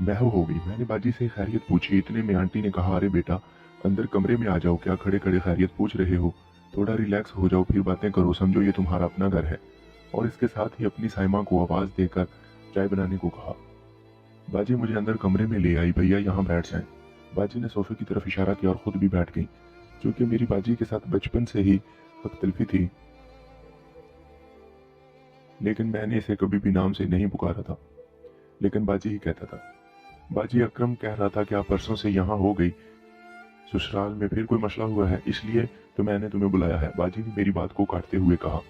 महव हो गई। मैंने बाजी से खैरियत पूछी, इतने में आंटी ने कहा, अरे बेटा अंदर कमरे में आ जाओ, क्या खड़े खड़े खैरियत पूछ रहे हो, थोड़ा रिलैक्स हो जाओ फिर बातें करो, समझो ये तुम्हारा अपना घर है। और इसके साथ ही अपनी साइमा को आवाज देकर चाय बनाने को कहा। बाजी मुझे अंदर कमरे में ले आई, भैया यहाँ बैठ जाएं। बाजी ने सोफे की तरफ इशारा किया और खुद भी बैठ गई। क्योंकि मेरी बाजी के साथ बचपन से ही हकतलफी थी, लेकिन मैंने इसे कभी भी नाम से नहीं पुकारा था, लेकिन बाजी ही कहता था। बाजी, अकरम कह रहा था कि आप परसों से यहाँ हो गई, ससुराल में फिर कोई मसला हुआ है, इसलिए तो मैंने तुम्हें बुलाया है, बाजी ने मेरी बात को काटते हुए कहा।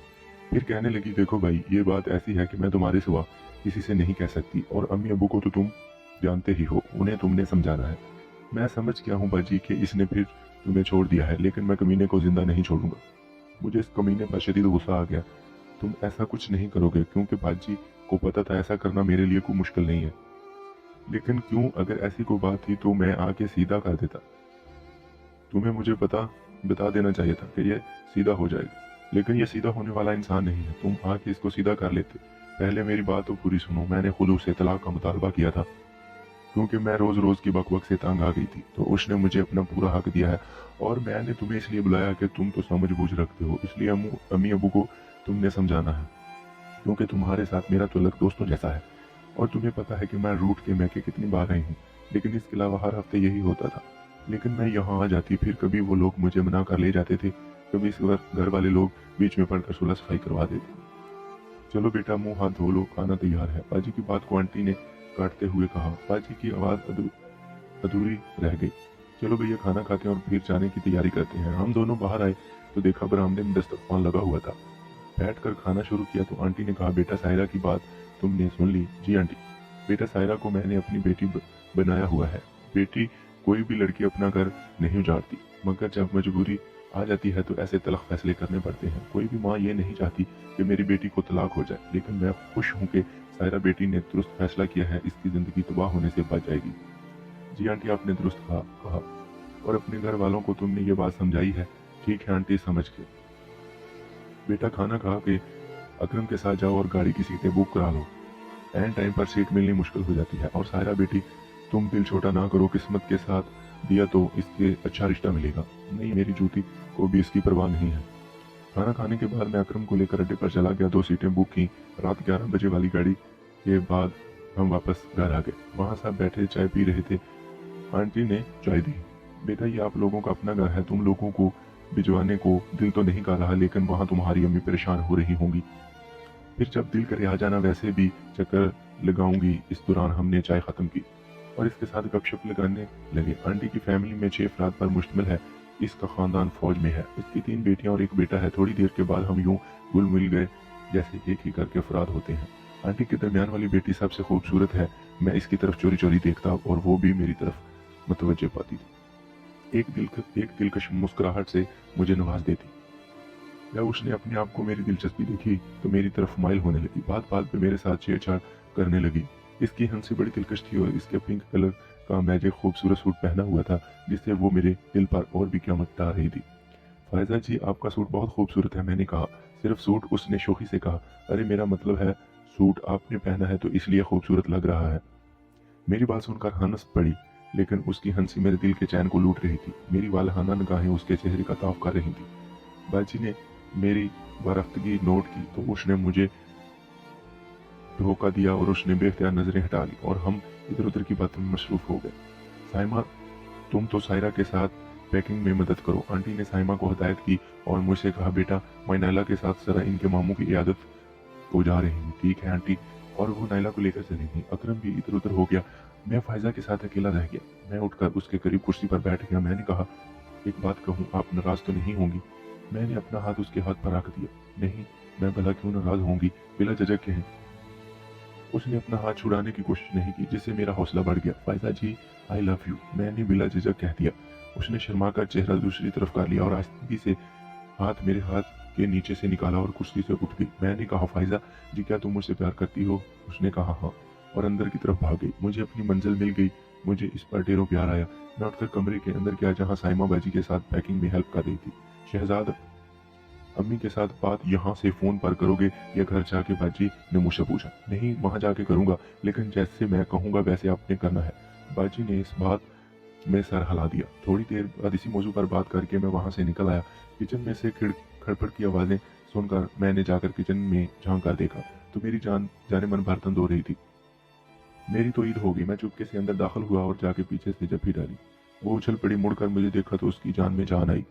फिर कहने लगी, देखो भाई, ये बात ऐसी है कि मैं तुम्हारे सिवा किसी से नहीं कह सकती, और अम्मी अबू को तो तुम जानते ही हो, उन्हें तुमने समझाना है। मैं समझ गया हूँ बाजी कि इसने फिर तुम्हें छोड़ दिया है, लेकिन मैं कमीने को जिंदा नहीं छोड़ूंगा। मुझे इस कमीने पर शदीद गुस्सा आ गया। तुम ऐसा कुछ नहीं करोगे, क्योंकि बाजी को पता था ऐसा करना मेरे लिए कोई मुश्किल नहीं है। लेकिन क्यों, अगर ऐसी कोई बात थी तो मैं आके सीधा कर देता। तुम्हें मुझे बता देना चाहिए था कि ये सीधा हो जाएगा, लेकिन ये सीधा होने वाला इंसान नहीं है। तुम आके इसको सीधा कर लेते। पहले मेरी बात तो पूरी सुनो। मैंने खुद उससे तलाक का मुतालबा किया था, क्योंकि मैं रोज रोज की बकबक से तंग आ गई थी, तो उसने मुझे अपना पूरा हक दिया है। और मैंने तुम्हें इसलिए बुलाया कि तुम तो समझ बूझ रखते हो, इसलिए अम्मी अबू को तुमने समझाना है, क्योंकि तुम्हारे साथ मेरा तुल्लक दोस्तों जैसा है। और तुम्हें पता है कि मैं रूट के मैके कितनी बार आई हूँ, लेकिन इसके अलावा हर हफ्ते यही होता था। लेकिन मैं यहाँ आ जाती, फिर कभी वो लोग मुझे मना कर ले जाते थे, कभी इस घर वाले लोग बीच में पड़कर सुलह सफाई करवा देते। चलो बेटा, मुंह हाथ धो लो, खाना तैयार है, बाजी की बात को आंटी ने काटते हुए कहा। बाजी की आवाज अधूरी रह गई। चलो भैया, खाना खाते हैं और फिर जाने की तैयारी करते हैं। हम दोनों बाहर आए तो देखा बरामदे में दस्तरखान लगा हुआ था। बैठकर खाना शुरू किया तो आंटी ने कहा, बेटा सायरा की बात तुमने सुन ली? जी आंटी। बेटा, सायरा को मैंने अपनी बेटी बनाया हुआ है। बेटी, कोई भी लड़की अपना घर नहीं उजाड़ती, मगर जब मजबूरी आ जाती है तो ऐसे तलख फैसले करने पड़ते हैं। कोई भी माँ ये नहीं चाहती कि मेरी बेटी को तलाक हो जाए, लेकिन मैं खुश हूँ कि सायरा बेटी ने दुरुस्त फैसला किया है, इसकी जिंदगी तबाह होने से बच जाएगी। जी आंटी, आपने दुरुस्त कहा। और अपने घर वालों को तुमने ये बात समझाई है? ठीक है आंटी, समझ के। बेटा, खाना खा के अकरम के साथ जाओ और गाड़ी की सीटें बुक करा लो। एन टाइम पर सीट मिलनी मुश्किल हो जाती है। और सायरा बेटी, तुम दिल छोटा ना करो, किस्मत के साथ दिया तो इससे अच्छा रिश्ता मिलेगा। नहीं, मेरी जूती को भी इसकी परवाह नहीं है। खाना खाने के बाद मैं अकरम को लेकर अड्डे पर चला गया। 2 सीटें बुक की। रात 11 बजे वाली गाड़ी के बाद हम वापस घर आ गए। वहाँ सब बैठे चाय पी रहे थे। आंटी ने चाय दी। बेटा, ये आप लोगों का अपना घर है, तुम लोगों को भिजवाने को दिल तो नहीं कर रहा, लेकिन वहाँ तुम्हारी अम्मी परेशान हो रही होंगी। फिर जब दिल करे आ जाना, वैसे भी चक्कर लगाऊंगी। इस दौरान हमने चाय खत्म की और इसके साथ गपशप लगाने लगे। आंटी की फैमिली में 6 अफराद पर मुश्तमिल है। इसका खानदान फौज में है, इसकी 3 बेटियां और 1 बेटा है। थोड़ी देर के बाद हम यूं घुल मिल गए जैसे एक ही करके अफराद होते हैं। आंटी की दरमियान वाली बेटी सबसे खूबसूरत है। मैं इसकी तरफ चोरी चोरी देखता और वो भी मेरी तरफ मुतवज्जे पाती थी। एक दिलकश मुस्कुराहट से मुझे नवाज देती। जब उसने अपने आप को मेरी दिलचस्पी देखी तो मेरी तरफ माइल होने लगी। बात बात पे मेरे साथ छेड़छाड़ करने लगी। इसकी हंसी बड़ी दिलकश थी और इसके पिंक कलर का मैजिक खूबसूरत सूट पहना हुआ था, जिससे वो मेरे दिल पर और भी कीमत डाल रही थी। फायजा जी, आपका सूट बहुत खूबसूरत है, मैंने कहा। सिर्फ सूट? उसने शोखी से कहा। अरे मेरा मतलब है, सूट आपने पहना है तो इसलिए खूबसूरत लग रहा है। मेरी बात सुनकर हंस पड़ी, लेकिन उसकी हंसी मेरे दिल के चैन को लूट रही थी। मेरी वालहाना निगाहें उसके चेहरे का ताफ कर रही थी। बाजी ने मेरी बरफ्तगी नोट की तो उसने मुझे धोखा दिया और उसने बेख्तियार नजरें हटा ली और हम इधर उधर की बातों में मसरूफ हो गए। साइमा, तुम तो सायरा के साथ पैकिंग में मदद करो। आंटी ने साइमा को हिदायत की और मुझसे कहा, बेटा मैं नायला के साथ जरा इनके मामू की इयादत को जा रही हूँ। ठीक है आंटी। और वो नायला को लेकर चली गई। अकरम भी इधर उधर हो गया। मैं फायजा के साथ अकेला रह गया। मैं उठकर उसके करीब कुर्सी पर बैठ गया। मैंने कहा, एक बात कहूँ, आप नाराज तो नहीं होंगी? मैंने अपना हाथ उसके हाथ पर रख दिया। नहीं, मैं भला क्यों नाराज होंगी, बिला झिझक कहें। उसने अपना हाथ छुड़ाने की कोशिश नहीं की, जिससे मेरा हौसला बढ़ गया। फायजा जी, आई लव यू, मैंने बिला झिझक कह दिया। उसने शर्मा कर चेहरा दूसरी तरफ कर लिया और आहिस्ती से हाथ मेरे हाथ के नीचे से निकाला और कुर्सी से उठ गई। मैंने कहा, फायजा जी, क्या तुम मुझसे प्यार करती हो? उसने कहा, हाँ, और अंदर की तरफ भाग गई। मुझे अपनी मंजिल मिल गई। मुझे इस पर ढेरों प्यार आया। मैं उठकर कमरे के अंदर गया जहाँ साइमा बाजी के साथ पैकिंग में हेल्प कर रही थी। शहजाद अम्मी के साथ बात यहाँ से फोन पर करोगे या घर जाके? बाजी ने मुझसे पूछा। नहीं, वहां जाके करूंगा, लेकिन जैसे मैं कहूंगा वैसे आपने करना है। बाजी ने इस बात में सर हिला दिया। थोड़ी देर बाद इसी मौजू पर बात करके मैं वहां से निकल आया। किचन में से खड़पड़ की आवाजें सुनकर मैंने जाकर किचन में झांक कर देखा तो मेरी जाने मन बर्तन धो रही थी। मेरी तो ईद हो गई। मैं चुपके से अंदर दाखिल हुआ और जाके पीछे से जप्पी डाली। वो उछल पड़ी। मुड़कर मुझे देखा तो उसकी जान में जान आई।